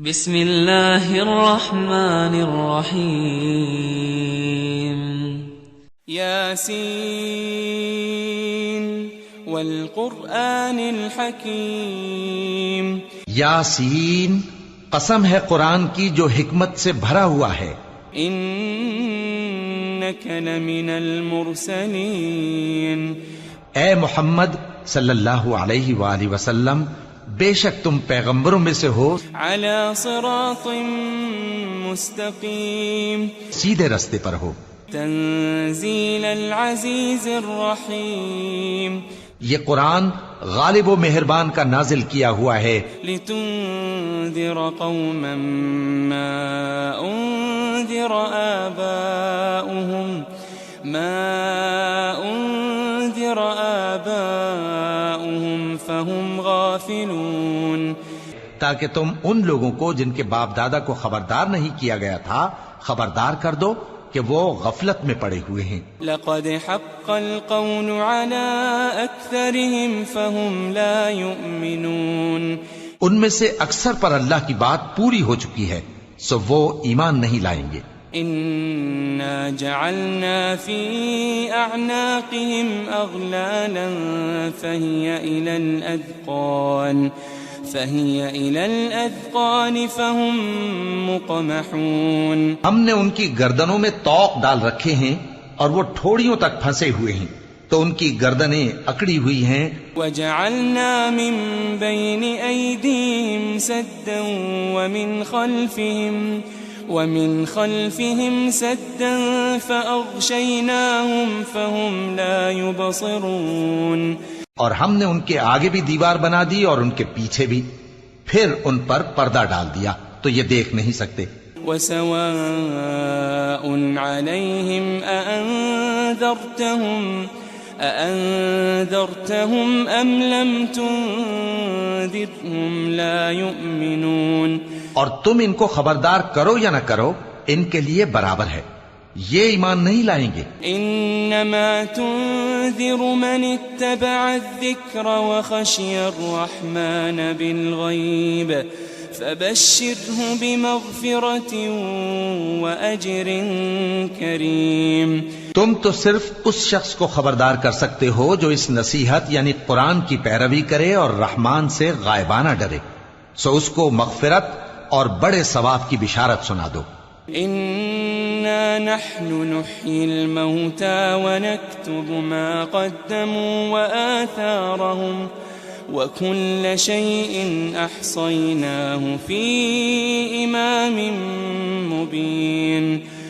بسم اللہ الرحمن الرحیم یاسین والقرآن الحکیم یاسین، قسم ہے قرآن کی جو حکمت سے بھرا ہوا ہے. انک لمن المرسلین، اے محمد صلی اللہ علیہ وآلہ وسلم، بے شک تم پیغمبروں میں سے ہو علی صراط مستقیم، سیدھے رستے پر ہو. تنزیل العزیز الرحیم، یہ قرآن غالب و مہربان کا نازل کیا ہوا ہے لتنذر قوما ما انذر آباؤهم فهم غافلون، تاکہ تم ان لوگوں کو جن کے باپ دادا کو خبردار نہیں کیا گیا تھا خبردار کر دو کہ وہ غفلت میں پڑے ہوئے ہیں. لقد حق القول على اکثرهم فهم لا يؤمنون، ان میں سے اکثر پر اللہ کی بات پوری ہو چکی ہے سو وہ ایمان نہیں لائیں گے. انا جعلنا في اعناقهم اغلالا فهي الى الاذقان فهم مقمحون، ہم نے ان کی گردنوں میں طوق ڈال رکھے ہیں اور وہ ٹھوڑیوں تک پھنسے ہوئے ہیں تو ان کی گردنیں اکڑی ہوئی ہیں. وجعلنا من بين ايديهم سدا ومن خلفهم سدا فأغشيناهم فهم لا يبصرون، اور ہم نے ان کے آگے بھی دیوار بنا دی اور ان کے پیچھے بھی، پھر ان پر پردہ ڈال دیا تو یہ دیکھ نہیں سکتے. وسواء عليهم أأنذرتهم أم لم تنذرهم لا يؤمنون، اور تم ان کو خبردار کرو یا نہ کرو ان کے لیے برابر ہے، یہ ایمان نہیں لائیں گے. انما تنذر من اتبع الذکر وخشی الرحمن بالغیب فبشره بمغفرة وأجر کریم، تم تو صرف اس شخص کو خبردار کر سکتے ہو جو اس نصیحت یعنی قرآن کی پیروی کرے اور رحمان سے غائبانہ ڈرے، سو اس کو مغفرت اور بڑے ثواب کی بشارت سنا دو. انا نحن نحيي الموتى ونكتب ما قدموا وآثارهم وكل شيء احصيناه في امام مبين،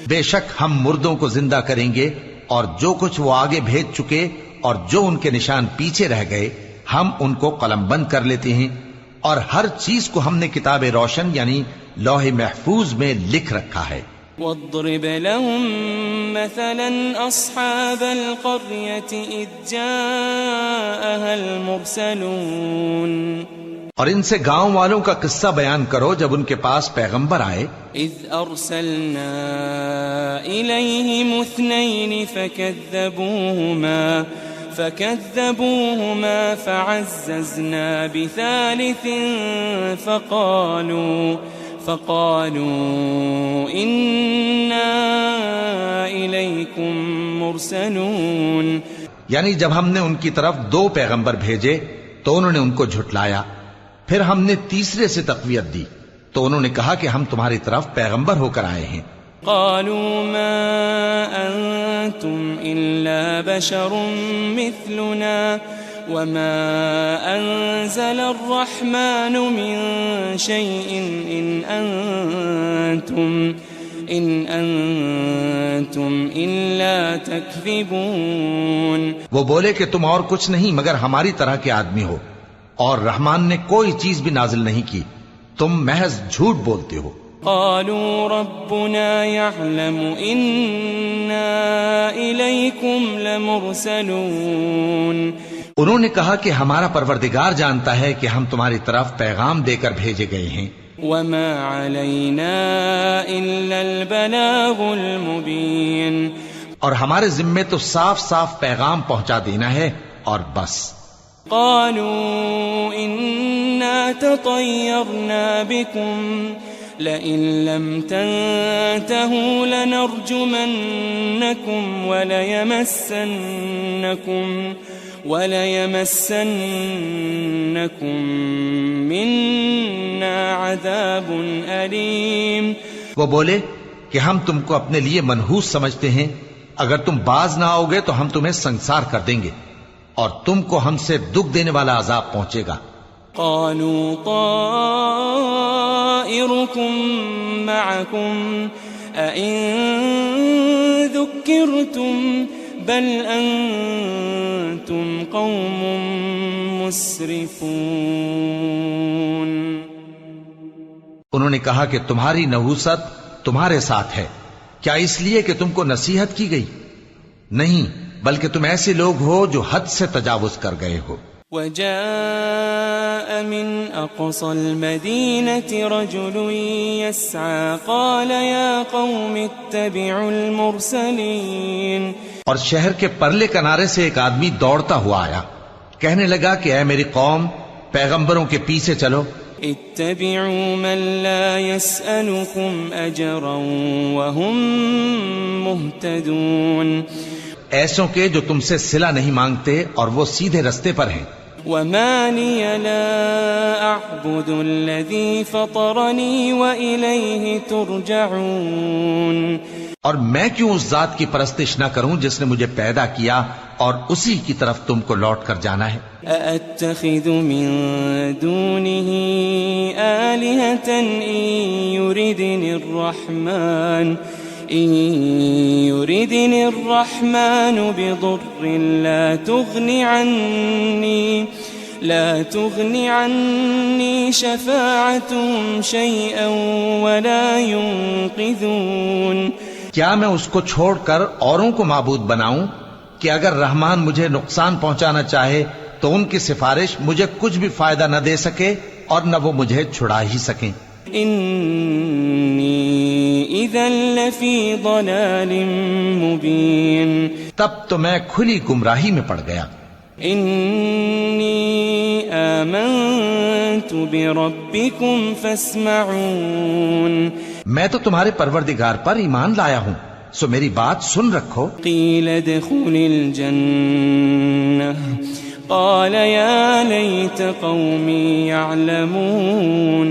بے شک ہم مردوں کو زندہ کریں گے اور جو کچھ وہ آگے بھیج چکے اور جو ان کے نشان پیچھے رہ گئے ہم ان کو قلم بند کر لیتے ہیں، اور ہر چیز کو ہم نے کتاب روشن یعنی لوح محفوظ میں لکھ رکھا ہے. واضرب لهم مثلا اصحاب القرية اذ جاءها المرسلون، اور ان سے گاؤں والوں کا قصہ بیان کرو جب ان کے پاس پیغمبر آئے. اذ ارسلنا الیہم اثنین فكذبوهما فعززنا بثالث فقالوا إنا إليكم مرسلون، یعنی جب ہم نے ان کی طرف 2 پیغمبر بھیجے تو انہوں نے ان کو جھٹلایا، پھر ہم نے تیسرے سے تقویت دی تو انہوں نے کہا کہ ہم تمہاری طرف پیغمبر ہو کر آئے ہیں. قالوا ما أنتم إلا بشر مثلنا وما أنزل الرحمن من شيء إن أنتم إلا تكذبون، وہ بولے کہ تم اور کچھ نہیں مگر ہماری طرح کے آدمی ہو اور رحمان نے کوئی چیز بھی نازل نہیں کی، تم محض جھوٹ بولتے ہو. قالوا ربنا يعلم إنا إليكم لمرسلون، انہوں نے کہا کہ ہمارا پروردگار جانتا ہے کہ ہم تمہاری طرف پیغام دے کر بھیجے گئے ہیں. وما علينا إلا البلاغ المبين، اور ہمارے ذمے تو صاف صاف پیغام پہنچا دینا ہے اور بس. قالوا إنا تطيرنا بكم لئن لم تنتهوا لنرجمنكم وليمسنكم منا عذاب أليم. وہ بولے کہ ہم تم کو اپنے لیے منحوس سمجھتے ہیں، اگر تم باز نہ آؤ گے تو ہم تمہیں سنسار کر دیں گے اور تم کو ہم سے دکھ دینے والا عذاب پہنچے گا. قالوا طائركم معكم أئن ذكرتم بل أنتم قوم مسرفون. انہوں نے کہا کہ تمہاری نحوست تمہارے ساتھ ہے، کیا اس لیے کہ تم کو نصیحت کی گئی؟ نہیں، بلکہ تم ایسے لوگ ہو جو حد سے تجاوز کر گئے ہو. وجاء من أقصى المدينة رجل يسعى قال يا قوم اتبعوا المرسلين. اور شہر کے پرلے کنارے سے ایک آدمی دوڑتا ہوا آیا، کہنے لگا کہ اے میری قوم، پیغمبروں کے پیچھے چلو. اتبعوا من لا يسألكم أجرا وهم مهتدون. ایسوں کے جو تم سے صلہ نہیں مانگتے اور وہ سیدھے رستے پر ہیں. وما لي لا أعبد الذي فطرني وإليه ترجعون. اور میں کیوں اس ذات کی پرستش نہ کروں جس نے مجھے پیدا کیا اور اسی کی طرف تم کو لوٹ کر جانا ہے. أأتخذ من دونه آلهة إن يردني الرحمن بضر لا تغني عني شفاعتهم شيئا ولا ينقذون. کیا میں اس کو چھوڑ کر اوروں کو معبود بناؤں کہ اگر رحمان مجھے نقصان پہنچانا چاہے تو ان کی سفارش مجھے کچھ بھی فائدہ نہ دے سکے اور نہ وہ مجھے چھڑا ہی سکیں. انی اذا لفی ضلال مبین. تب تو میں کھلی گمراہی میں پڑ گیا. انی آمنت بربکم فاسمعون. میں تو تمہارے پروردگار پر ایمان لایا ہوں، سو میری بات سن رکھو. قیل ادخل الجنہ قال یا لیت قومی یعلمون.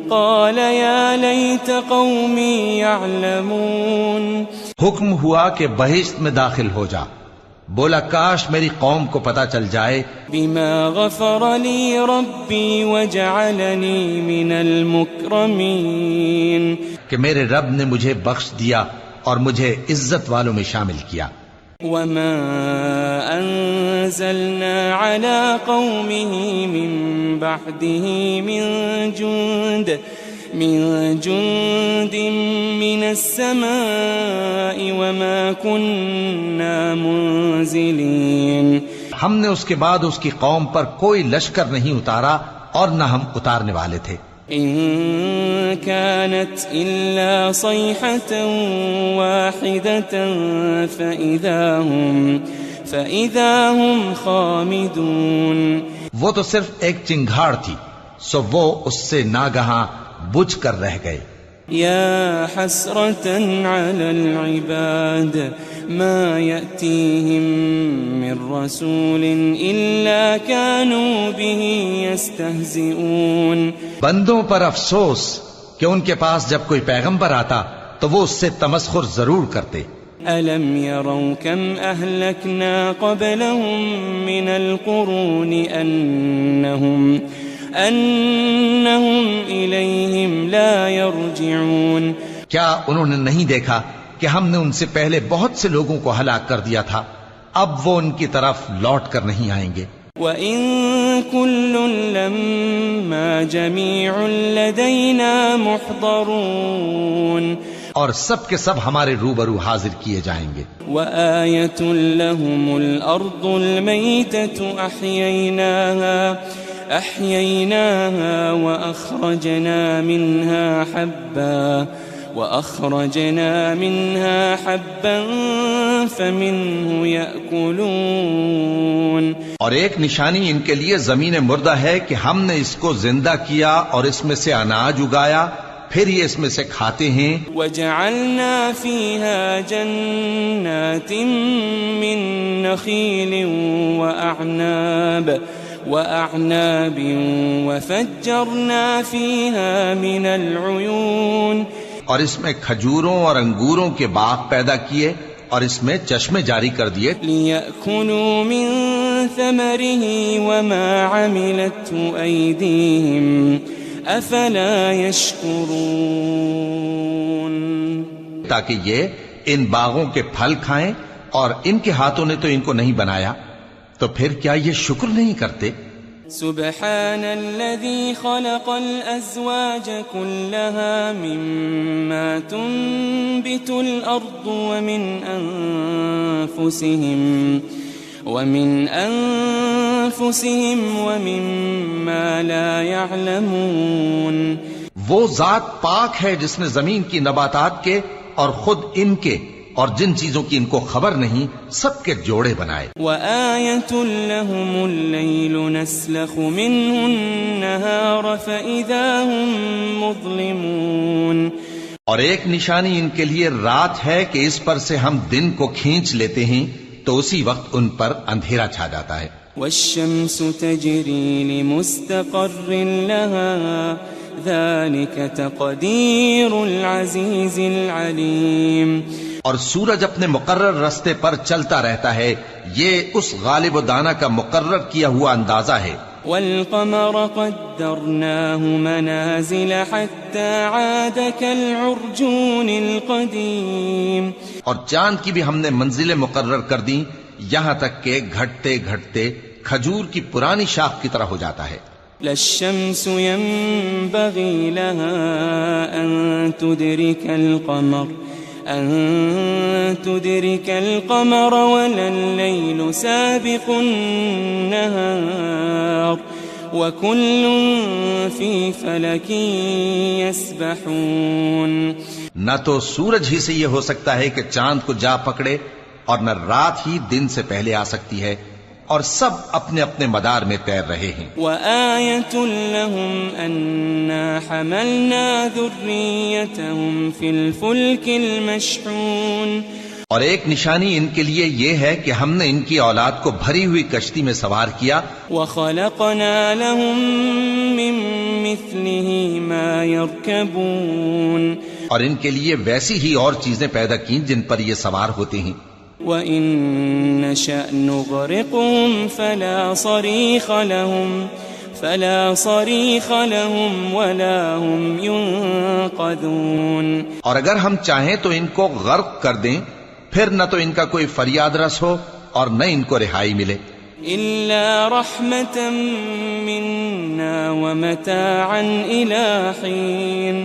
قال یا لیت قومی یعلمون. حکم ہوا کہ بہشت میں داخل ہو جا. بولا کاش میری قوم کو پتا چل جائے. بما غفر لی ربی وجعلنی من المکرمین. کہ میرے رب نے مجھے بخش دیا اور مجھے عزت والوں میں شامل کیا. وما انزلنا على قومه من بعده من جند من السماء وما كنا منزلين. ہم نے اس کے بعد اس کی قوم پر کوئی لشکر نہیں اتارا اور نہ ہم اتارنے والے تھے. إن كانت إلا صيحة واحدة فإذا هم خامدون. وہ تو صرف ایک چنگھاڑ تھی، سو وہ اس سے ناگہاں بجھ کر رہ گئے. يا حسرة على العباد ما يأتيهم من رسول إلا كانوا به يستهزئون. بندوں پر افسوس کہ ان کے پاس جب کوئی پیغمبر آتا تو وہ اس سے تمسخر ضرور کرتے. ألم يروا كم أهلكنا قبلهم من القرون أنهم إليهم لا يرجعون. کیا انہوں نے نہیں دیکھا کہ ہم نے ان سے پہلے بہت سے لوگوں کو ہلاک کر دیا تھا، اب وہ ان کی طرف لوٹ کر نہیں آئیں گے. وَإِن كُلٌّ لَمَّا جَمِيعٌ لَدَيْنَا مُحْضَرُونَ. اور سب کے سب ہمارے روبرو حاضر کیے جائیں گے. وَآيَةٌ لَهُمُ الْأَرْضُ الْمَيْتَةُ أَحْيَيْنَاهَا وَأَخْرَجْنَا مِنْهَا حَبًّا وأخرجنا منها حبا فمنه يأكلون. اور ایک نشانی ان کے لیے زمین مردہ ہے کہ ہم نے اس کو زندہ کیا اور اس میں سے اناج اگایا، پھر یہ اس میں سے کھاتے ہیں. وجعلنا فيها جنات من نخيل وأعناب وفجرنا فيها من العيون. اور اس میں کھجوروں اور انگوروں کے باغ پیدا کیے اور اس میں چشمے جاری کر دیے. لِيَأْكُلُوا مِن ثَمَرِهِ وَمَا عَمِلَتْهُ أَيْدِيهِمْ أَفَلَا يَشْكُرُونَ. تاکہ یہ ان باغوں کے پھل کھائیں، اور ان کے ہاتھوں نے تو ان کو نہیں بنایا، تو پھر کیا یہ شکر نہیں کرتے؟ سبحان الذي خلق الأزواج كلها مما تنبت الأرض ومن أنفسهم ومما لا يعلمون. وہ ذات پاک ہے جس نے زمین کی نباتات کے اور خود ان کے اور جن چیزوں کی ان کو خبر نہیں سب کے جوڑے بنائے. وَآيَةٌ لَهُمُ اللَّيْلُ نَسْلَخُ مِنْهُ النَّهَارَ فَإِذَا هُمْ مُظْلِمُونَ. اور ایک نشانی ان کے لیے رات ہے کہ اس پر سے ہم دن کو کھینچ لیتے ہیں تو اسی وقت ان پر اندھیرا چھا جاتا ہے. وَالشَّمْسُ تَجْرِي لِمُسْتَقَرٍّ لَهَا ذَلِكَ تَقْدِيرُ الْعَزِيزِ الْعَلِيمِ. اور سورج اپنے مقرر رستے پر چلتا رہتا ہے، یہ اس غالب و دانا کا مقرر کیا ہوا اندازہ ہے. والقمر قدرناه منازل حتى عاد كالعرجون القديم. اور چاند کی بھی ہم نے منزلیں مقرر کر دیں یہاں تک کہ گھٹتے گھٹتے کھجور کی پرانی شاخ کی طرح ہو جاتا ہے. لا الشمس ينبغي لها أن تدرك القمر ولا الليل سابق النهار وكل في فلك يسبحون. نہ تو سورج ہی سے یہ ہو سکتا ہے کہ چاند کو جا پکڑے، اور نہ رات ہی دن سے پہلے آ سکتی ہے، اور سب اپنے اپنے مدار میں تیر رہے ہیں. وَآيَةٌ لَهُمْ أَنَّا حَمَلْنَا ذُرِّيَّتَهُمْ فِي الْفُلْكِ الْمَشْحُونِ. اور ایک نشانی ان کے لیے یہ ہے کہ ہم نے ان کی اولاد کو بھری ہوئی کشتی میں سوار کیا. وَخَلَقْنَا لَهُم مِّن مِّثْلِهِ مَا يَرْكَبُونَ. اور ان کے لیے ویسی ہی اور چیزیں پیدا کی جن پر یہ سوار ہوتے ہیں. وَإِن نَّشَأْ نُغْرِقْهُمْ فَلَا صَرِيخَ لَهُمْ وَلَا هُمْ يُنقَذُونَ. اور اگر ہم چاہیں تو ان کو غرق کر دیں، پھر نہ تو ان کا کوئی فریاد رس ہو اور نہ ان کو رہائی ملے. إِلَّا رَحْمَةً مِّنَّا وَمَتَاعًا إِلَىٰ حِينٍ.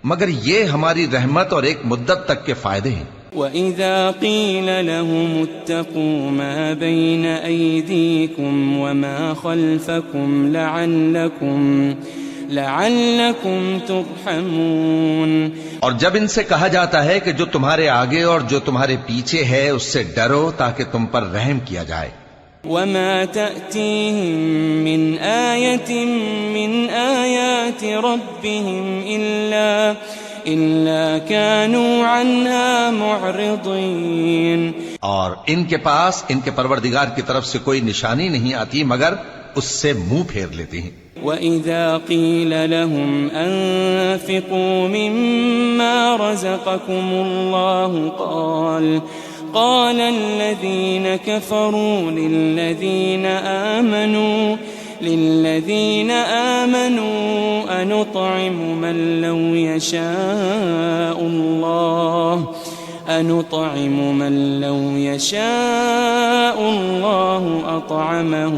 مگر یہ ہماری رحمت اور ایک مدت تک کے فائدے ہیں. وَإِذَا قِيلَ لَهُمُ اتَّقُوا مَا بَيْنَ أَيْدِيكُمْ وَمَا خَلْفَكُمْ لَعَلَّكُمْ تُرْحَمُونَ. اور جب ان سے کہا جاتا ہے کہ جو تمہارے آگے اور جو تمہارے پیچھے ہے اس سے ڈرو تاکہ تم پر رحم کیا جائے. وَمَا تَأْتِيهِم مِّنْ آيَةٍ مِّنْ آيَاتِ رَبِّهِمْ إِلَّا كَانُوا عَنْهَا مُعْرِضِينَ. اور ان کے پاس ان کے پروردگار کی طرف سے کوئی نشانی نہیں آتی مگر اس سے منہ پھیر لیتے ہیں. وَإِذَا قِيلَ لَهُمْ أَنفِقُوا مِمَّا رَزَقَكُمُ اللَّهُ قال الذين كفروا للذين آمنوا أنطعم من لو يشاء الله أطعمه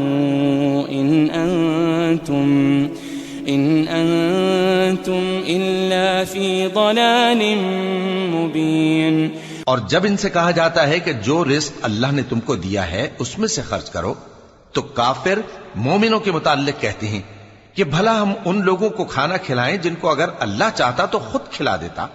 إن أنتم إلا في ضلال مبين. اور جب ان سے کہا جاتا ہے کہ جو رزق اللہ نے تم کو دیا ہے اس میں سے خرچ کرو، تو کافر مومنوں کے متعلق کہتے ہیں کہ بھلا ہم ان لوگوں کو کھانا کھلائیں جن کو اگر اللہ چاہتا تو خود کھلا دیتا.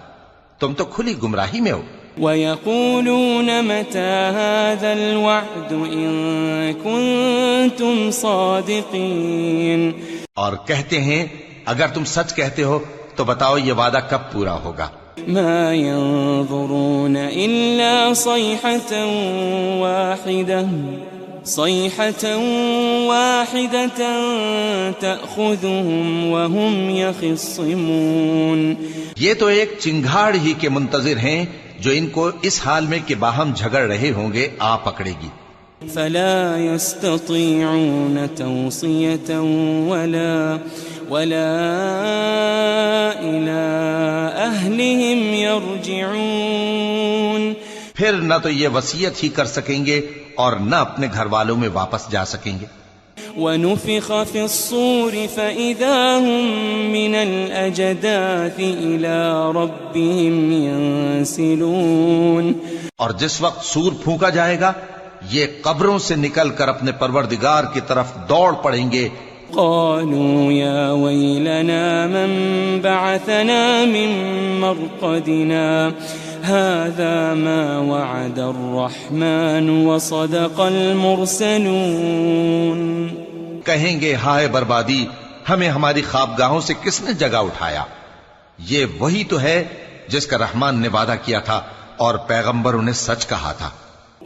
تم تو کھلی گمراہی میں ہو. وَيَقُولُونَ مَتَى هَذَا الْوَعْدُ إِن كُنتُمْ صَادِقِينَ. اور کہتے ہیں اگر تم سچ کہتے ہو تو بتاؤ یہ وعدہ کب پورا ہوگا. مَا يَنظُرُونَ إِلَّا صَيْحَةً وَاحِدَةً تَأْخُذُهُمْ وَهُمْ يَخِصِّمُونَ. یہ تو ایک چنگھاڑ ہی کے منتظر ہیں جو ان کو اس حال میں کہ باہم جھگڑ رہے ہوں گے آ پکڑے گی. فَلَا يَسْتَطِيعُونَ تَوْصِيَةً وَلَا إِلَىٰ أَهْلِهِمْ يَرْجِعُونَ. پھر نہ تو یہ وصیت ہی کر سکیں گے اور نہ اپنے گھر والوں میں واپس جا سکیں گے. وَنُفِخَ فِي الصُّورِ فَإِذَا هُم مِّنَ الْأَجْدَاثِ إِلَىٰ رَبِّهِمْ يَنسِلُونَ. اور جس وقت سور پھونکا جائے گا یہ قبروں سے نکل کر اپنے پروردگار کی طرف دوڑ پڑیں گے. قالوا يا ويلنا من بعثنا من مرقدنا هذا ما وعد الرحمن وصدق المرسلون. کہیں گے ہائے بربادی، ہمیں ہماری خوابگاہوں سے کس نے جگا اٹھایا؟ یہ وہی تو ہے جس کا رحمان نے وعدہ کیا تھا اور پیغمبروں نے سچ کہا تھا.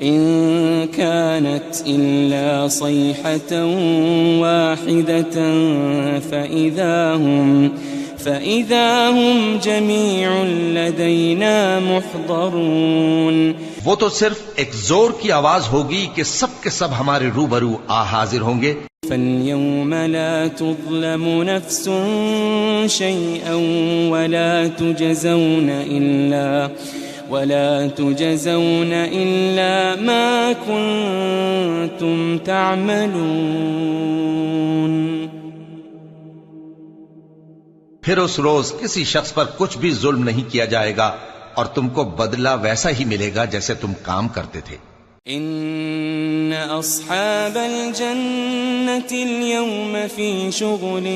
إن كانت إلا صيحة واحدة فإذا هم جميع لدينا محضرون. وہ تو صرف ایک زور کی آواز ہوگی کہ سب کے سب ہمارے روبرو حاضر ہوں گے. فاليوم لا تظلم نفس شيئا ولا تجزون إلا ما كنتم تعملون. پھر اس روز کسی شخص پر کچھ بھی ظلم نہیں کیا جائے گا اور تم کو بدلہ ویسا ہی ملے گا جیسے تم کام کرتے تھے. ان اصحاب الجنة اليوم في شغل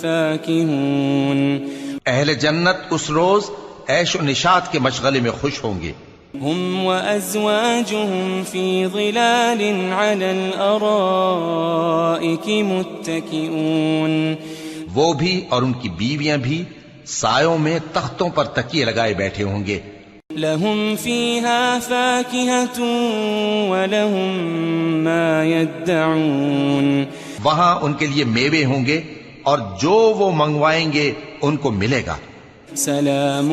فاكهون. اہل جنت اس روز عیش و نشاط کے مشغلے میں خوش ہوں گے. هم وأزواجهم في ظلال على الأرائك متكئون. وہ بھی اور ان کی بیویاں بھی سایوں میں تختوں پر تکیے لگائے بیٹھے ہوں گے. لهم فيها فاكهة ولهم ما يدعون. وہاں ان کے لیے میوے ہوں گے اور جو وہ منگوائیں گے ان کو ملے گا. سلام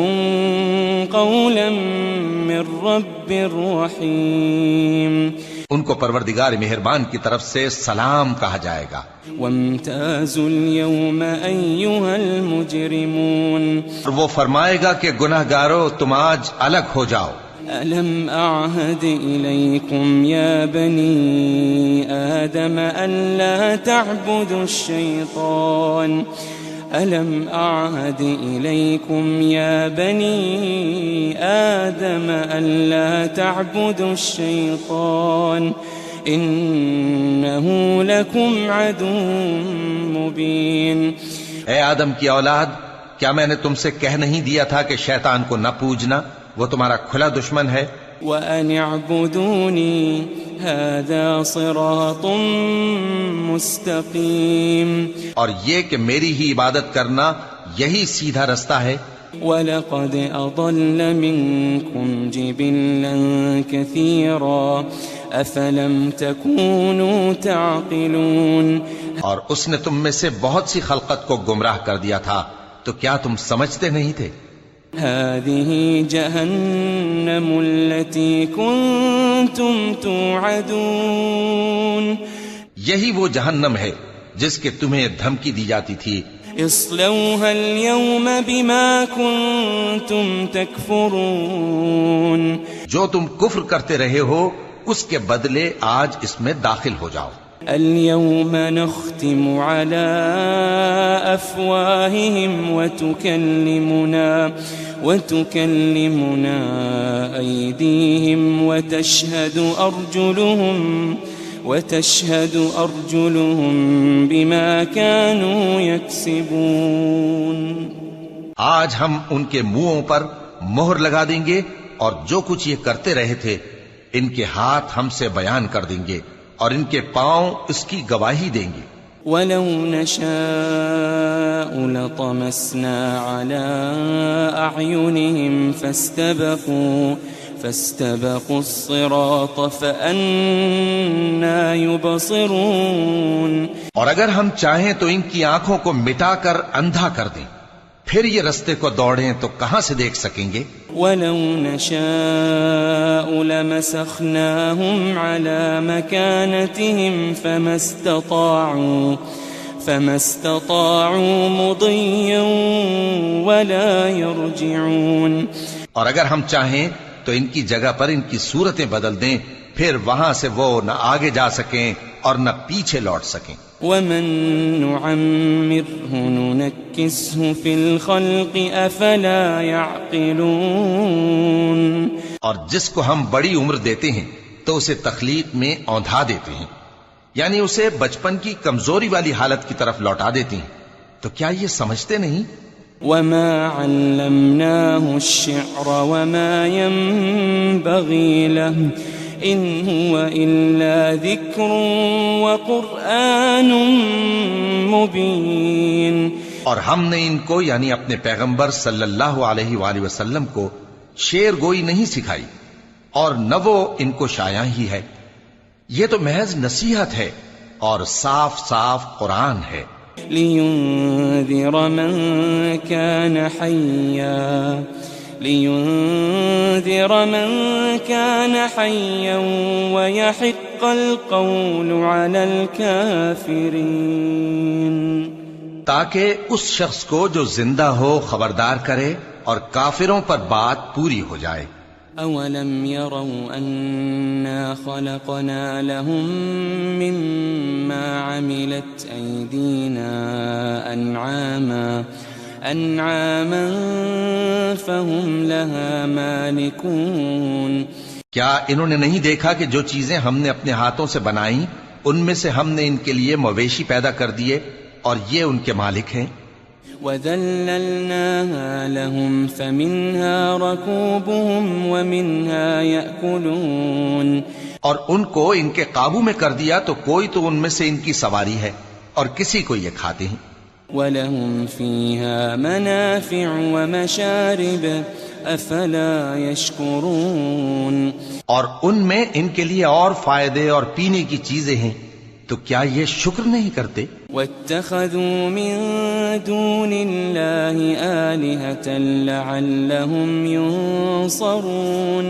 قولا من رب رحیم. ان کو پروردگار مہربان کی طرف سے سلام کہا جائے گا. وامتازوا اليوم ایھا المجرمون. اور وہ فرمائے گا کہ گناہگارو تم آج الگ ہو جاؤ. ألم أعهد إليكم يا بني آدم ألا تعبدوا الشيطان ألم أعهد إليكم يا بني آدم ألا تعبدوا الشيطان إنه لكم عدو مبين. اے آدم کی اولاد، کیا میں نے تم سے کہہ نہیں دیا تھا کہ شیطان کو نہ پوجنا، وہ تمہارا کھلا دشمن ہے. وَأَنِ اعْبُدُونِي هَذَا صِرَاطٌ مُسْتَقِيمٌ. اور یہ کہ میری ہی عبادت کرنا یہی سیدھا رستہ ہے. وَلَقَدْ أَضَلَّ مِنكُمْ جِبِلًّا كَثِيرًا أَفَلَمْ تَكُونُوا تَعْقِلُونَ. اور اس نے تم میں سے بہت سی خلقت کو گمراہ کر دیا تھا، تو کیا تم سمجھتے نہیں تھے؟ هذه جهنم التي كنتم توعدون. یہی وہ جہنم ہے جس کے تمہیں دھمکی دی جاتی تھی. اصلوها اليوم بما كنتم تكفرون. جو تم کفر کرتے رہے ہو اس کے بدلے آج اس میں داخل ہو جاؤ. اليوم نختم على أفواههم وتكلمنا أيديهم وتشهد أرجلهم بما كانوا يكسبون. آج ہم ان کے منہوں پر مہر لگا دیں گے اور جو کچھ یہ کرتے رہے تھے ان کے ہاتھ ہم سے بیان کر دیں گے اور ان کے پاؤں اس کی گواہی دیں گے. وَلَوْ نَشَاءُ لَطَمَسْنَا عَلَىٰ أَعْيُنِهِمْ فَاسْتَبَقُوا الصِّرَاطَ فَأَنَّىٰ يُبْصِرُونَ. اور اگر ہم چاہیں تو ان کی آنکھوں کو مٹا کر اندھا کر دیں، پھر یہ رستے کو دوڑیں تو کہاں سے دیکھ سکیں گے؟ وَلَوْ نَشَاءُ لَمَسَخْنَاهُمْ عَلَىٰ مَكَانَتِهِمْ فَمَا اسْتَطَاعُوا مُضِيًّا وَلَا يَرْجِعُونَ. اور اگر ہم چاہیں تو ان کی جگہ پر ان کی صورتیں بدل دیں، پھر وہاں سے وہ نہ آگے جا سکیں اور نہ پیچھے لوٹ سکیں. وَمَن نُّعَمِّرْهُ نُنَكِّسْهُ فِي الْخَلْقِ أَفَلَا يَعْقِلُونَ. اور جس کو ہم بڑی عمر دیتے ہیں تو اسے تخلیق میں اوندھا دیتے ہیں، یعنی اسے بچپن کی کمزوری والی حالت کی طرف لوٹا دیتے ہیں. تو کیا یہ سمجھتے نہیں؟ وَمَا عَلَّمْنَاهُ الشِّعْرَ وَمَا يَنبَغِي لَهُ إِنْ هُوَ إِلَّا ذِكْرٌ وَقُرْآنٌ مُبِينٌ. اور ہم نے ان کو یعنی اپنے پیغمبر صلی اللہ علیہ وآلہ وسلم کو شعر گوئی نہیں سکھائی اور نہ وہ ان کو شایع ہی ہے، یہ تو محض نصیحت ہے اور صاف صاف قرآن ہے. لِيُنذِرَ مَن كَانَ حَيًّا وَيَحِقَّ الْقَوْلُ عَلَى الْكَافِرِينَ. تاکہ اس شخص کو جو زندہ ہو خبردار کرے اور کافروں پر بات پوری ہو جائے. أَوَلَمْ يَرَوْا أَنَّا خَلَقْنَا لَهُم مِّمَّا عَمِلَتْ أَيْدِينَا أَنْعَامًا فَهُمْ لَهَا مَالِكُونَ. کیا انہوں نے نہیں دیکھا کہ جو چیزیں ہم نے اپنے ہاتھوں سے بنائیں ان میں سے ہم نے ان کے لیے مویشی پیدا کر دیے اور یہ ان کے مالک ہیں. وَذَلَّلْنَاهَا لَهُمْ فَمِنْهَا رَكُوبُهُمْ وَمِنْهَا يَأْكُلُونَ. اور ان کو ان کے قابو میں کر دیا تو کوئی تو ان میں سے ان کی سواری ہے اور کسی کو یہ کھاتے ہیں. وَلَهُمْ فِيهَا مَنَافِعُ وَمَشَارِبُ أَفَلَا يَشْكُرُونَ. اور ان میں ان کے لیے اور فائدے اور پینے کی چیزیں ہیں، تو کیا یہ شکر نہیں کرتے؟ وَاتَّخَذُوا مِن دُونِ اللَّهِ آلِهَةً لَعَلَّهُمْ يُنصَرُونَ.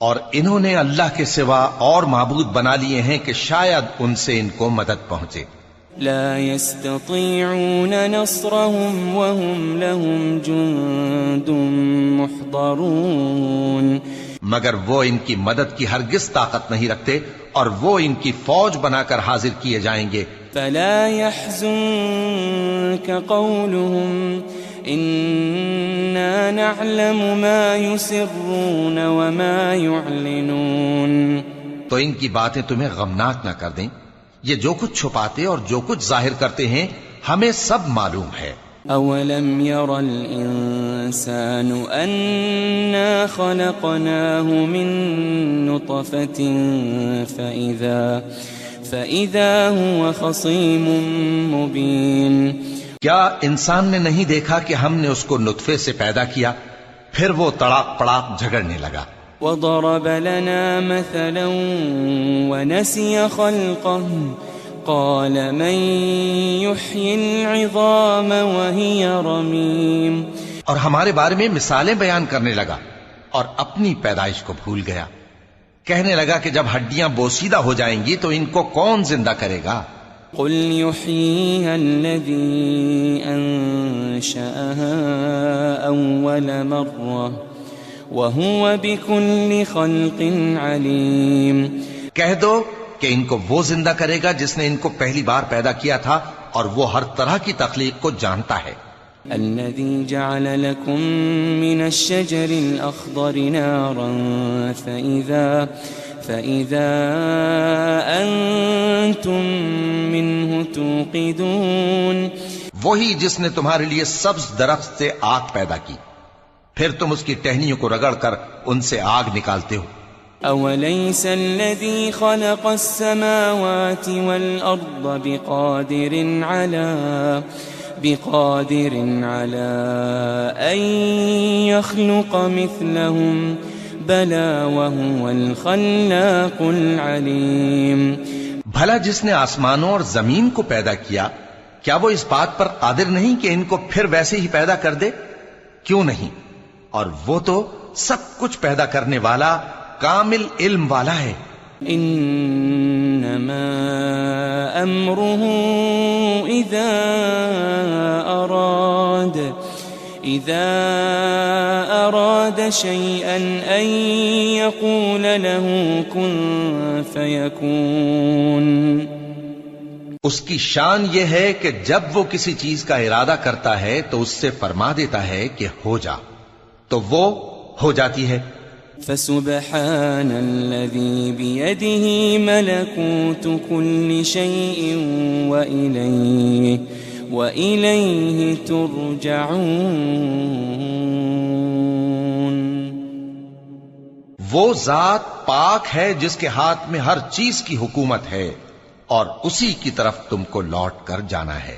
اور انہوں نے اللہ کے سوا اور معبود بنا لیے ہیں کہ شاید ان سے ان کو مدد پہنچے. لا يستطيعون نصرهم وهم لهم جند محضرون. مگر وہ ان کی مدد کی ہرگز طاقت نہیں رکھتے اور وہ ان کی فوج بنا کر حاضر کیے جائیں گے. فلا يحزنك قولهم إنا نعلم ما يسرون وما يعلنون. تو ان کی باتیں تمہیں غمناک نہ کر دیں، یہ جو کچھ چھپاتے اور جو کچھ ظاہر کرتے ہیں ہمیں سب معلوم ہے. أولم ير الإنسان أنا خلقناه من نطفة فإذا هو خصيم مبين. کیا انسان نے نہیں دیکھا کہ ہم نے اس کو نطفے سے پیدا کیا پھر وہ تڑاک پڑاک جھگڑنے لگا. وضرب لنا مثلا ونسي خلقه قال من يحيي العظام وهي رميم. اور ہمارے بارے میں مثالیں بیان کرنے لگا اور اپنی پیدائش کو بھول گیا. کہنے لگا کہ جب ہڈیاں بوسیدہ ہو جائیں گی تو ان کو کون زندہ کرے گا؟ قل يحييها الذي أنشأها أول مرة وهو بكل خلق عليم. کہہ دو کہ ان کو وہ زندہ کرے گا جس نے ان کو پہلی بار پیدا کیا تھا اور وہ ہر طرح کی تخلیق کو جانتا ہے. الذي جعل لكم من الشجر الأخضر نارا فإذا أنتم منه توقدون. وہی جس نے تمہارے لیے سبز درخت سے آگ پیدا کی پھر تم اس کی ٹہنیوں کو رگڑ کر ان سے آگ نکالتے ہو. أوليس الذي خلق السماوات والأرض بقادر على أن يخلق مثلهم بلى وهو الخلاق العليم. بھلا جس نے آسمانوں اور زمین کو پیدا کیا کیا وہ اس بات پر قادر نہیں کہ ان کو پھر ویسے ہی پیدا کر دے؟ کیوں نہیں، اور وہ تو سب کچھ پیدا کرنے والا کامل علم والا ہے. انما امره اذا اراد شيئا ان يقول له كن فيكون. اس کی شان یہ ہے کہ جب وہ کسی چیز کا ارادہ کرتا ہے تو اس سے فرما دیتا ہے کہ ہو جا، تو وہ ہو جاتی ہے. فسبحان الذي بيده ملكوت كل شيء وإليه ترجعون. وہ ذات پاک ہے جس کے ہاتھ میں ہر چیز کی حکومت ہے اور اسی کی طرف تم کو لوٹ کر جانا ہے.